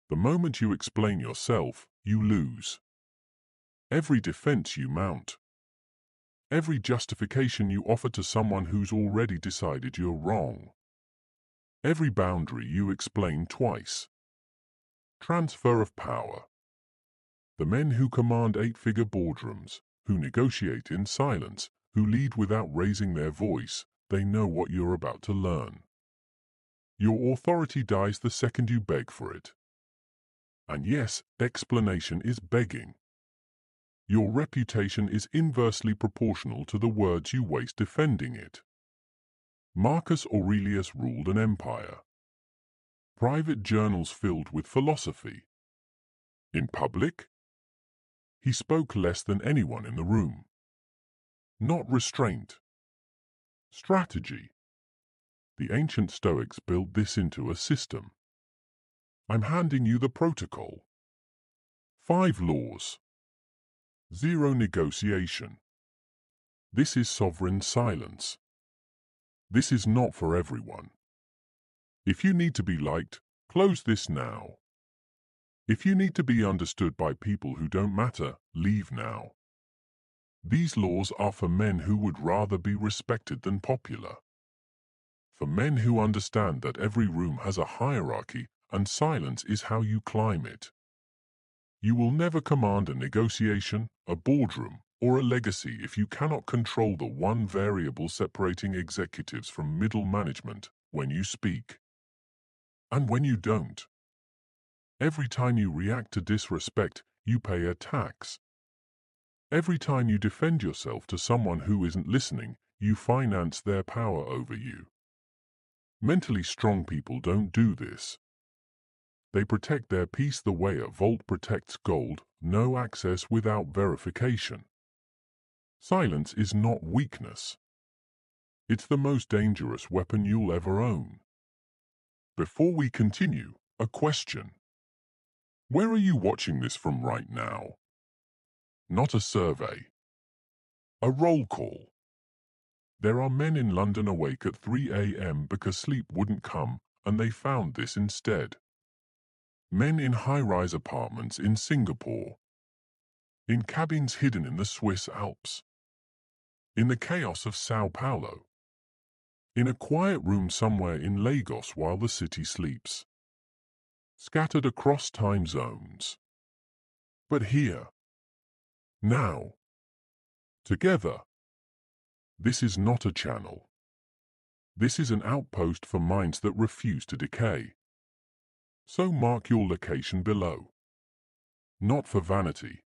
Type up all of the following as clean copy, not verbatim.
The moment you explain yourself, you lose. Every defense you mount, every justification you offer to someone who's already decided you're wrong, every boundary you explain twice. Transfer of power. The men who command eight-figure boardrooms, who negotiate in silence, who lead without raising their voice, they know what you're about to learn. Your authority dies the second you beg for it. And yes, explanation is begging. Your reputation is inversely proportional to the words you waste defending it. Marcus Aurelius ruled an empire. Private journals filled with philosophy. In public, he spoke less than anyone in the room. Not restraint. Strategy. The ancient Stoics built this into a system. I'm handing you the protocol. 5 laws. 0 negotiation. This is sovereign silence. This is not for everyone. If you need to be liked, close this now. If you need to be understood by people who don't matter, leave now. These laws are for men who would rather be respected than popular. For men who understand that every room has a hierarchy and silence is how you climb it. You will never command a negotiation, a boardroom, or a legacy if you cannot control the one variable separating executives from middle management: when you speak. And when you don't. Every time you react to disrespect, you pay a tax. Every time you defend yourself to someone who isn't listening, you finance their power over you. Mentally strong people don't do this. They protect their peace the way a vault protects gold: no access without verification. Silence is not weakness. It's the most dangerous weapon you'll ever own. Before we continue, a question. Where are you watching this from right now? Not a survey. A roll call. There are men in London awake at 3 a.m. because sleep wouldn't come, and they found this instead. Men in high-rise apartments in Singapore. In cabins hidden in the Swiss Alps. In the chaos of Sao Paulo. In a quiet room somewhere in Lagos while the city sleeps. Scattered across time zones. But here. Now. Together. This is not a channel. This is an outpost for minds that refuse to decay. So mark your location below. Not for vanity.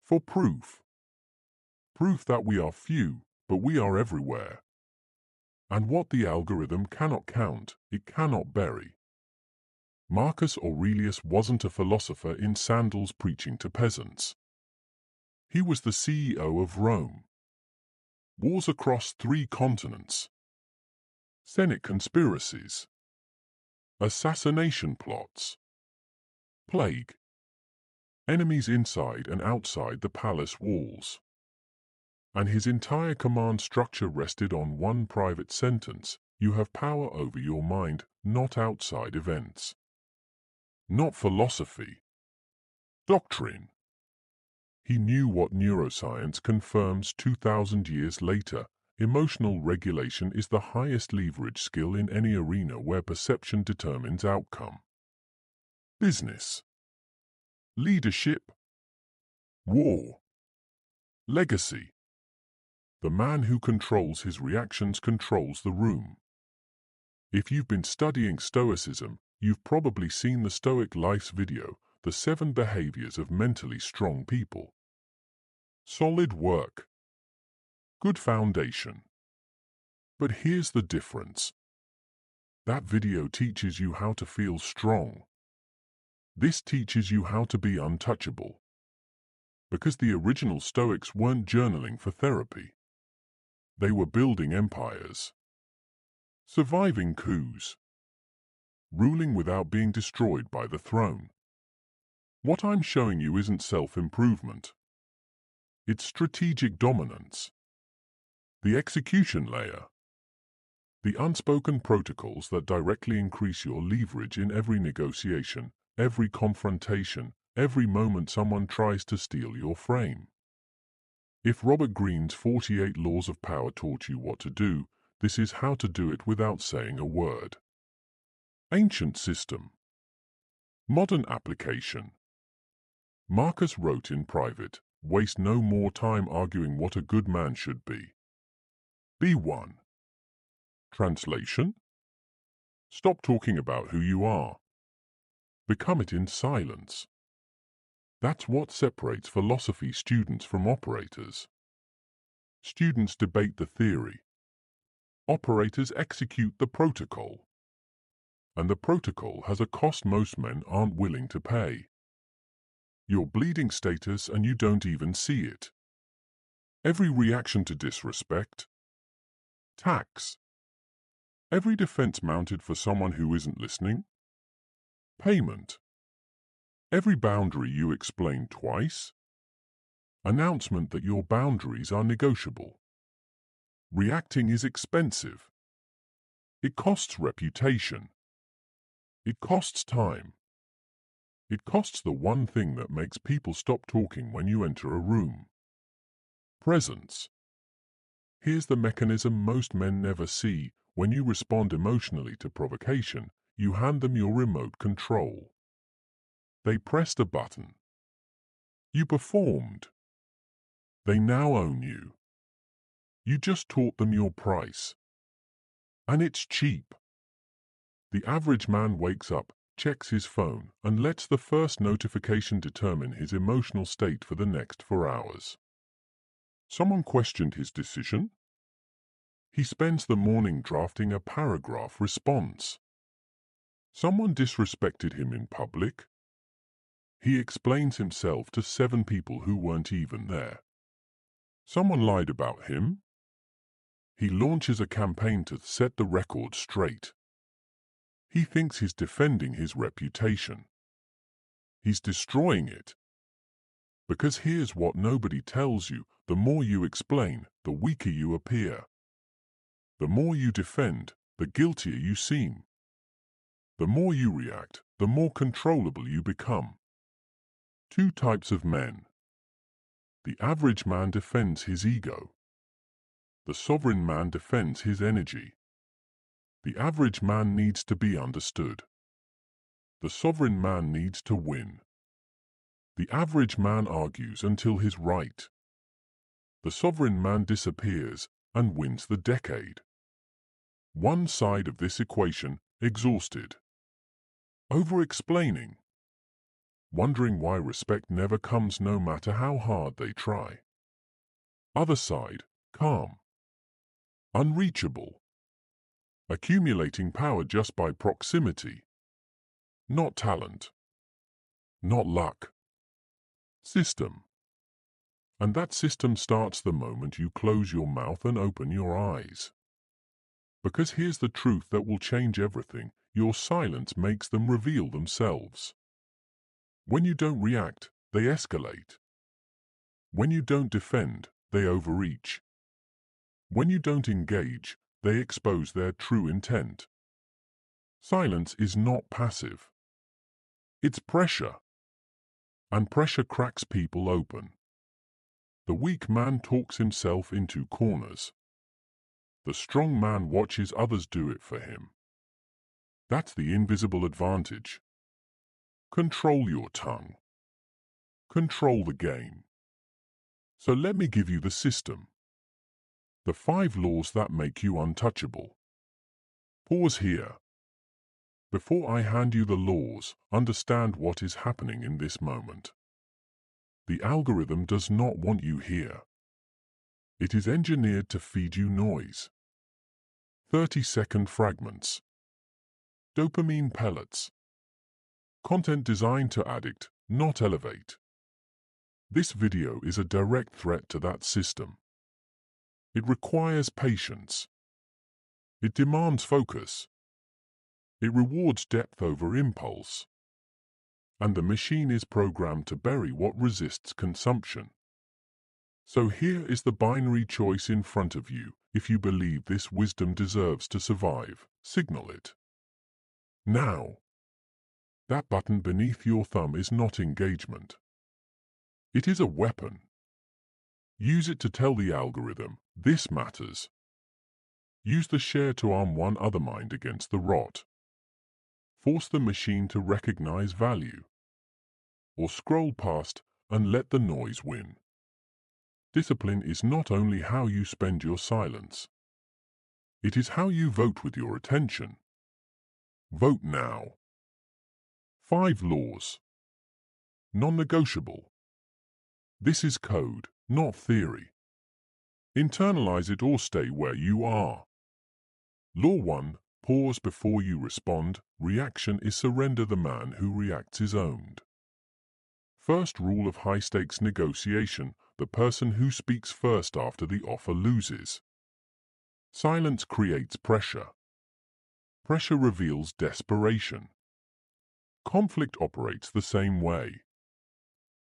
For proof. Proof that we are few, but we are everywhere. And what the algorithm cannot count, it cannot bury. Marcus Aurelius wasn't a philosopher in sandals preaching to peasants. He was the CEO of Rome. Wars across 3 continents. Senate conspiracies. Assassination plots. Plague. Enemies inside and outside the palace walls. And his entire command structure rested on one private sentence: you have power over your mind, not outside events. Not philosophy. Doctrine. He knew what neuroscience confirms 2,000 years later: emotional regulation is the highest leverage skill in any arena where perception determines outcome. Business. Leadership. War. Legacy. The man who controls his reactions controls the room. If you've been studying Stoicism, you've probably seen the Stoic Life's video, The 7 Behaviors of Mentally Strong People. Solid work. Good foundation. But here's the difference. That video teaches you how to feel strong. This teaches you how to be untouchable. Because the original Stoics weren't journaling for therapy. They were building empires. Surviving coups. Ruling without being destroyed by the throne. What I'm showing you isn't self-improvement. It's strategic dominance. The execution layer. The unspoken protocols that directly increase your leverage in every negotiation, every confrontation, every moment someone tries to steal your frame. If Robert Greene's 48 Laws of Power taught you what to do, this is how to do it without saying a word. Ancient system. Modern application. Marcus wrote in private, "Waste no more time arguing what a good man should be." B1. Translation. Stop talking about who you are. Become it in silence. That's what separates philosophy students from operators. Students debate the theory. Operators execute the protocol. And the protocol has a cost most men aren't willing to pay. Your bleeding status and you don't even see it. Every reaction to disrespect. Tax. Every defense mounted for someone who isn't listening. Payment. Every boundary you explain twice. Announcement that your boundaries are negotiable. Reacting is expensive. It costs reputation. It costs time. It costs the one thing that makes people stop talking when you enter a room. Presence. Here's the mechanism most men never see. When you respond emotionally to provocation, you hand them your remote control. They pressed a button. You performed. They now own you. You just taught them your price. And it's cheap. The average man wakes up, checks his phone, and lets the first notification determine his emotional state for the next 4 hours. Someone questioned his decision? He spends the morning drafting a paragraph response. Someone disrespected him in public? He explains himself to 7 people who weren't even there. Someone lied about him? He launches a campaign to set the record straight. He thinks he's defending his reputation. He's destroying it. Because here's what nobody tells you: the more you explain, the weaker you appear. The more you defend, the guiltier you seem. The more you react, the more controllable you become. 2 types of men. The average man defends his ego. The sovereign man defends his energy. The average man needs to be understood. The sovereign man needs to win. The average man argues until he's right. The sovereign man disappears and wins the decade. One side of this equation, exhausted. Over-explaining. Wondering why respect never comes no matter how hard they try. Other side, calm. Unreachable. Accumulating power just by proximity. Not talent. Not luck. System. And that system starts the moment you close your mouth and open your eyes. Because here's the truth that will change everything: your silence makes them reveal themselves. When you don't react, they escalate. When you don't defend, they overreach. When you don't engage, they expose their true intent. Silence is not passive. It's pressure. And pressure cracks people open. The weak man talks himself into corners. The strong man watches others do it for him. That's the invisible advantage. Control your tongue. Control the game. So let me give you the system. The 5 laws that make you untouchable. Pause here. Before I hand you the laws, understand what is happening in this moment. The algorithm does not want you here. It is engineered to feed you noise. 30-second fragments. Dopamine pellets. Content designed to addict, not elevate. This video is a direct threat to that system. It requires patience. It demands focus. It rewards depth over impulse. And the machine is programmed to bury what resists consumption. So here is the binary choice in front of you. If you believe this wisdom deserves to survive, signal it. Now. That button beneath your thumb is not engagement. It is a weapon. Use it to tell the algorithm, this matters. Use the share to arm one other mind against the rot. Force the machine to recognize value. Or scroll past and let the noise win. Discipline is not only how you spend your silence. It is how you vote with your attention. Vote now. 5 laws. Non-negotiable. This is code, not theory. Internalize it or stay where you are. Law 1. Pause before you respond. Reaction is surrender. The man who reacts is owned. First rule of high-stakes negotiation. The person who speaks first after the offer loses. Silence creates pressure. Pressure reveals desperation. Conflict operates the same way.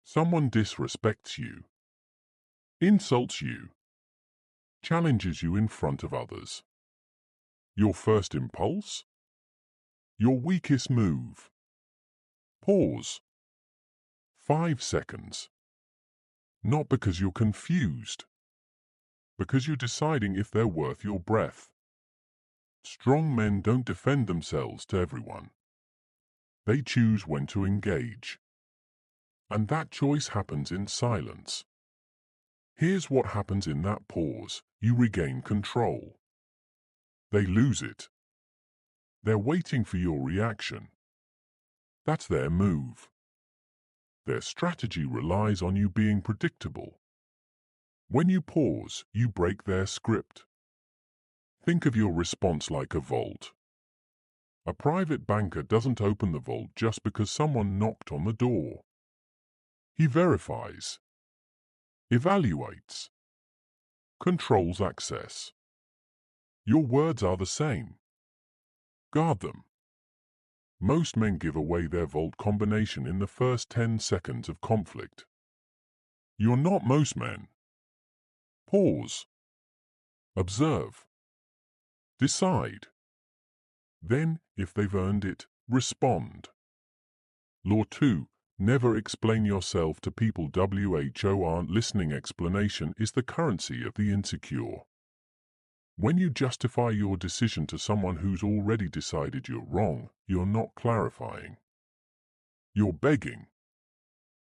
Someone disrespects you, insults you, challenges you in front of others. Your first impulse? Your weakest move. Pause. 5 seconds. Not because you're confused, because you're deciding if they're worth your breath. Strong men don't defend themselves to everyone. They choose when to engage. And that choice happens in silence. Here's what happens in that pause. You regain control. They lose it. They're waiting for your reaction. That's their move. Their strategy relies on you being predictable. When you pause, you break their script. Think of your response like a vault. A private banker doesn't open the vault just because someone knocked on the door. He verifies, evaluates, controls access. Your words are the same. Guard them. Most men give away their vault combination in the first 10 seconds of conflict. You're not most men. Pause. Observe. Decide. Then, if they've earned it, respond. Law 2. Never explain yourself to people who aren't listening. Explanation is the currency of the insecure. When you justify your decision to someone who's already decided you're wrong, you're not clarifying. You're begging.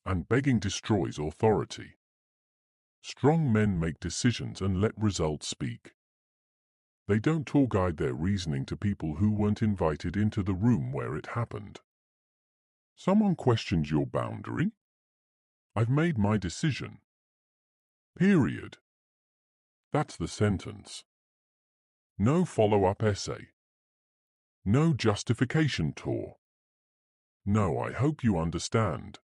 And begging destroys authority. Strong men make decisions and let results speak. They don't tour guide their reasoning to people who weren't invited into the room where it happened. Someone questions your boundary? I've made my decision. Period. That's the sentence. No follow-up essay. No justification tour. No, I hope you understand.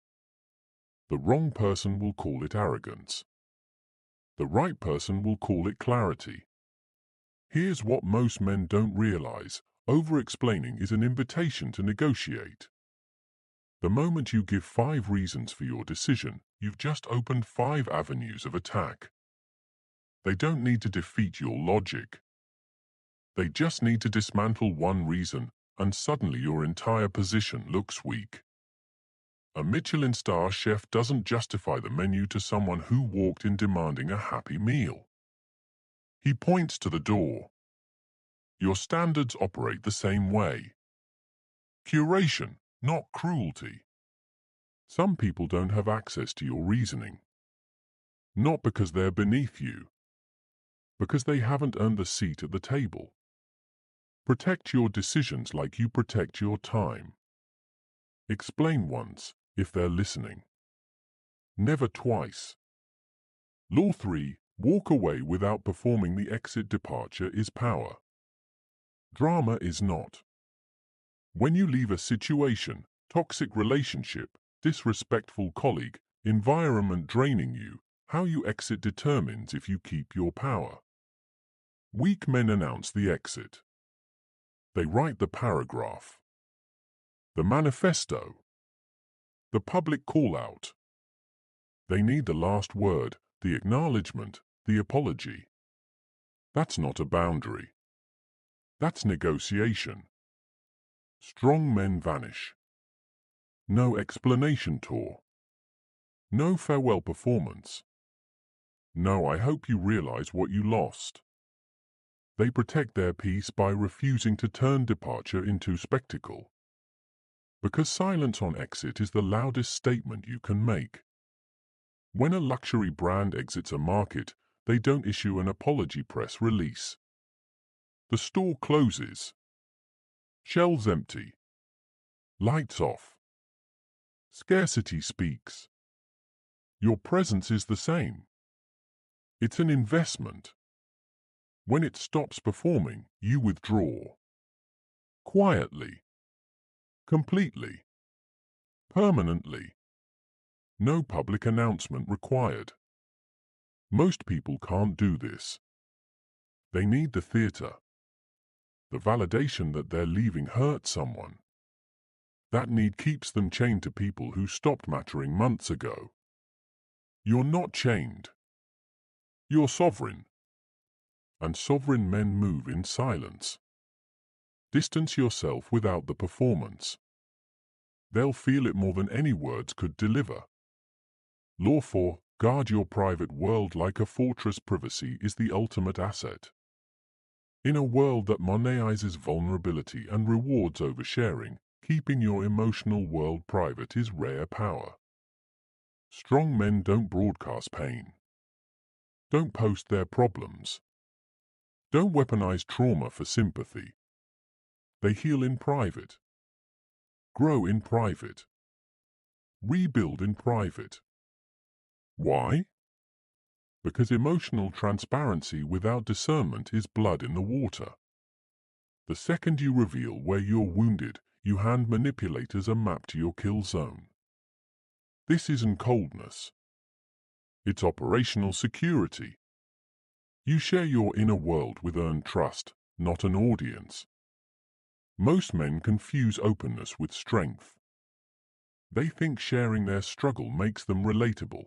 The wrong person will call it arrogance. The right person will call it clarity. Here's what most men don't realize. Over-explaining is an invitation to negotiate. The moment you give 5 reasons for your decision, you've just opened 5 avenues of attack. They don't need to defeat your logic. They just need to dismantle one reason, and suddenly your entire position looks weak. A Michelin star chef doesn't justify the menu to someone who walked in demanding a happy meal. He points to the door. Your standards operate the same way. Curation, not cruelty. Some people don't have access to your reasoning. Not because they're beneath you, because they haven't earned the seat at the table. Protect your decisions like you protect your time. Explain once, if they're listening. Never twice. Law 3. Walk away without performing. The exit. Departure is power. Drama is not. When you leave a situation, toxic relationship, disrespectful colleague, environment draining you, how you exit determines if you keep your power. Weak men announce the exit. They write the paragraph, the manifesto, the public call-out. They need the last word, the acknowledgement, the apology. That's not a boundary. That's negotiation. Strong men vanish. No explanation tour. No farewell performance. No, I hope you realize what you lost. They protect their peace by refusing to turn departure into spectacle. Because silence on exit is the loudest statement you can make. When a luxury brand exits a market, they don't issue an apology press release. The store closes. Shelves empty. Lights off. Scarcity speaks. Your presence is the same. It's an investment. When it stops performing, you withdraw. Quietly. Completely. Permanently. No public announcement required. Most people can't do this. They need the theater. The validation that they're leaving hurt someone. That need keeps them chained to people who stopped mattering months ago. You're not chained. You're sovereign. And sovereign men move in silence. Distance yourself without the performance. They'll feel it more than any words could deliver. Law 4, guard your private world like a fortress. Privacy is the ultimate asset. In a world that monetizes vulnerability and rewards oversharing, keeping your emotional world private is rare power. Strong men don't broadcast pain. Don't post their problems. Don't weaponize trauma for sympathy. They heal in private. Grow in private. Rebuild in private. Why? Because emotional transparency without discernment is blood in the water. The second you reveal where you're wounded, you hand manipulators a map to your kill zone. This isn't coldness. It's operational security. You share your inner world with earned trust, not an audience. Most men confuse openness with strength. They think sharing their struggle makes them relatable.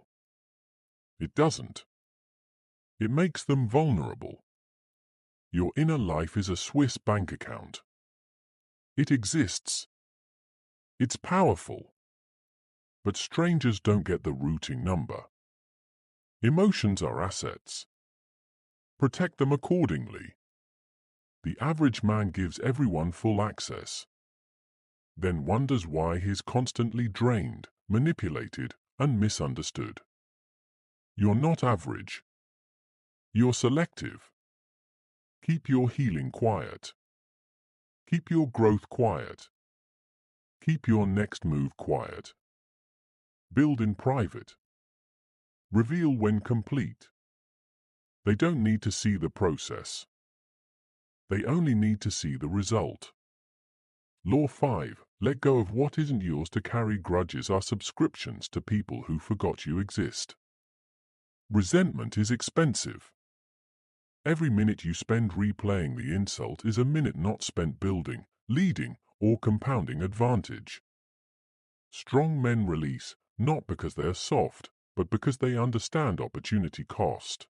It doesn't. It makes them vulnerable. Your inner life is a Swiss bank account. It exists. It's powerful. But strangers don't get the routing number. Emotions are assets. Protect them accordingly. The average man gives everyone full access, then wonders why he's constantly drained, manipulated, and misunderstood. You're not average. You're selective. Keep your healing quiet. Keep your growth quiet. Keep your next move quiet. Build in private. Reveal when complete. They don't need to see the process. They only need to see the result. Law 5. Let go of what isn't yours. To carry grudges are subscriptions to people who forgot you exist. Resentment is expensive. Every minute you spend replaying the insult is a minute not spent building, leading, or compounding advantage. Strong men release, not because they are soft, but because they understand opportunity cost.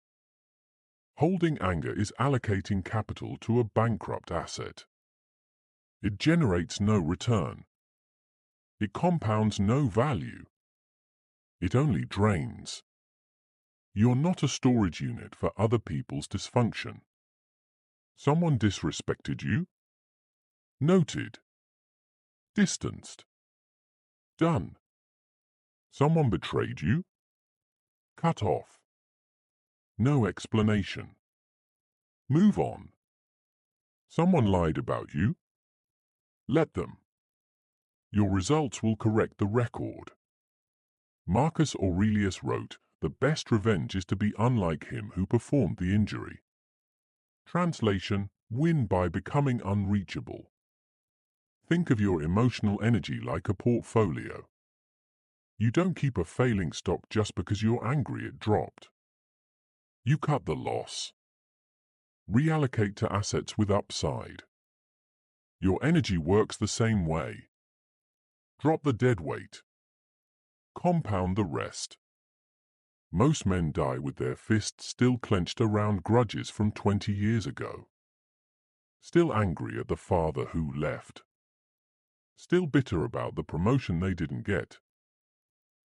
Holding anger is allocating capital to a bankrupt asset. It generates no return. It compounds no value. It only drains. You're not a storage unit for other people's dysfunction. Someone disrespected you? Noted. Distanced. Done. Someone betrayed you? Cut off. No explanation. Move on. Someone lied about you? Let them. Your results will correct the record. Marcus Aurelius wrote, "The best revenge is to be unlike him who performed the injury." Translation: win by becoming unreachable. Think of your emotional energy like a portfolio. You don't keep a failing stock just because you're angry it dropped. You cut the loss. Reallocate to assets with upside. Your energy works the same way. Drop the dead weight. Compound the rest. Most men die with their fists still clenched around grudges from 20 years ago. Still angry at the father who left. Still bitter about the promotion they didn't get.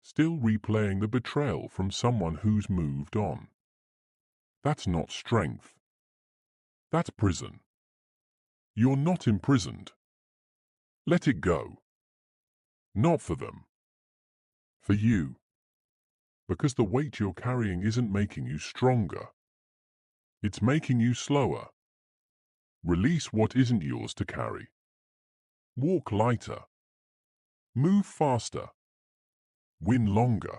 Still replaying the betrayal from someone who's moved on. That's not strength. That's prison. You're not imprisoned. Let it go. Not for them. For you. Because the weight you're carrying isn't making you stronger. It's making you slower. Release what isn't yours to carry. Walk lighter. Move faster. Win longer.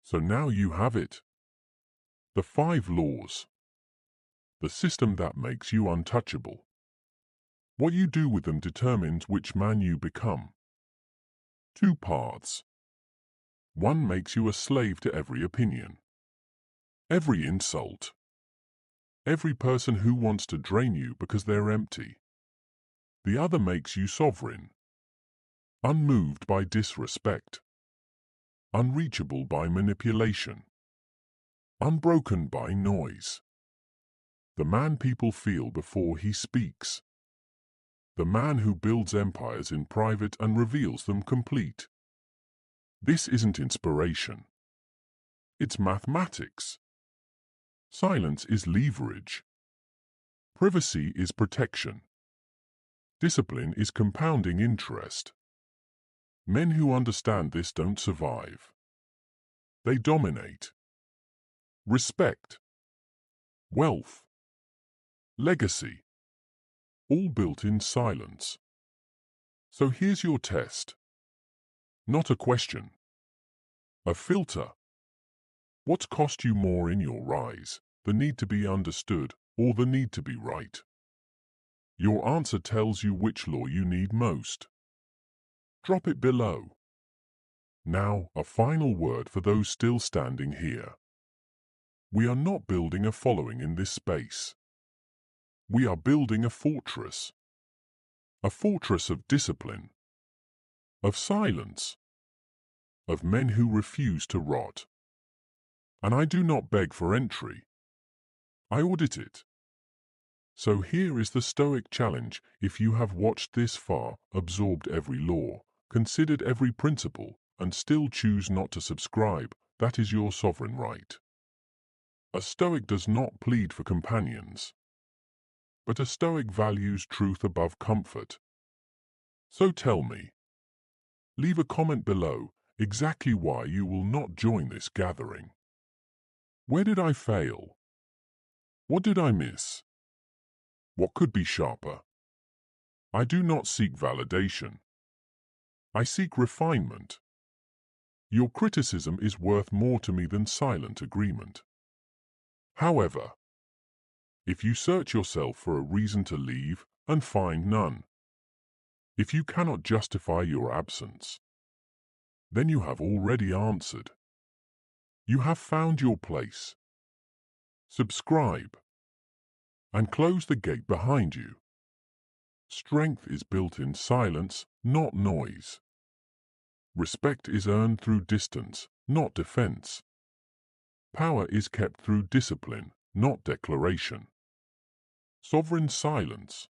So now you have it. The 5 laws. The system that makes you untouchable. What you do with them determines which man you become. 2 paths. One makes you a slave to every opinion. Every insult. Every person who wants to drain you because they're empty. The other makes you sovereign. Unmoved by disrespect. Unreachable by manipulation. Unbroken by noise. The man people feel before he speaks. The man who builds empires in private and reveals them complete. This isn't inspiration. It's mathematics. Silence is leverage. Privacy is protection. Discipline is compounding interest. Men who understand this don't survive. They dominate. Respect. Wealth. Legacy. All built in silence. So here's your test. Not a question. A filter. What's cost you more in your rise, the need to be understood or the need to be right? Your answer tells you which law you need most. Drop it below. Now, a final word for those still standing here. We are not building a following in this space. We are building a fortress. A fortress of discipline. Of silence. Of men who refuse to rot. And I do not beg for entry. I audit it. So here is the Stoic challenge. If you have watched this far, absorbed every law, considered every principle, and still choose not to subscribe, that is your sovereign right. A Stoic does not plead for companions. But a Stoic values truth above comfort. So tell me. Leave a comment below exactly why you will not join this gathering. Where did I fail? What did I miss? What could be sharper? I do not seek validation. I seek refinement. Your criticism is worth more to me than silent agreement. However, if you search yourself for a reason to leave and find none, if you cannot justify your absence, then you have already answered. You have found your place. Subscribe and close the gate behind you. Strength is built in silence, not noise. Respect is earned through distance, not defense. Power is kept through discipline, not declaration. Sovereign silence.